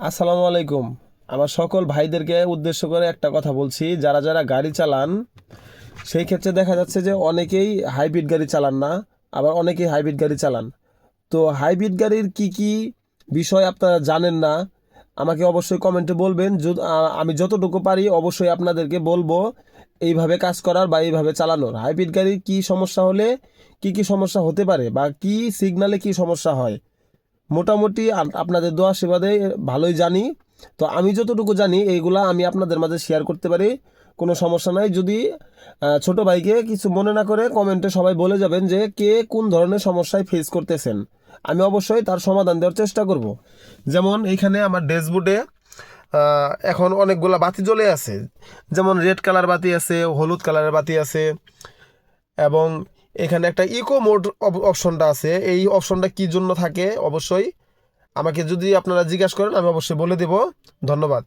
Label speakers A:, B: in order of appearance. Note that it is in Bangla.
A: আসসালামু আলাইকুম। আমার সকল ভাইদেরকে উদ্দেশ্য করে একটা কথা বলছি, যারা যারা গাড়ি চালান সেই ক্ষেত্রে দেখা যাচ্ছে যে অনেকেই হাইব্রিড গাড়ি চালান না, আবার অনেকেই হাইব্রিড গাড়ি চালান। তো হাইব্রিড গাড়ির কি কি বিষয় আপনারা জানেন না, আমাকে অবশ্যই কমেন্টে বলবেন। আমি যতটুকু পারি অবশ্যই আপনাদেরকে বলবো এইভাবে কাজ করার বা এইভাবে চালানোর। হাইব্রিড গাড়ির কি সমস্যা হলে কি কি সমস্যা হতে পারে বা কি সিগনালে কি সমস্যা হয়, মোটামুটি আপনাদের দোয়া আশীর্বাদে ভালোই জানি। তো আমি যতটুকু জানি এইগুলা আমি আপনাদের মাঝে শেয়ার করতে পারি, কোনো সমস্যা নাই। যদি ছোট ভাইকে কিছু মনে না করে কমেন্টে সবাই বলে যাবেন যে কে কোন ধরনের সমস্যায় ফেস করতেছেন, আমি অবশ্যই তার সমাধান দেওয়ার চেষ্টা করব। যেমন এইখানে আমার ড্যাশবোর্ডে এখন অনেকগুলা বাতি জ্বলে আছে, যেমন রেড কালার বাতি আছে, হলুদ কালারের বাতি আছে, এবং এখানে একটা ইকো মোড অপশনটা আছে। এই অপশনটা কি জন্য থাকে অবশ্যই আমাকে যদি আপনারা জিজ্ঞাসা করেন আমি অবশ্যই বলে দেব। ধন্যবাদ।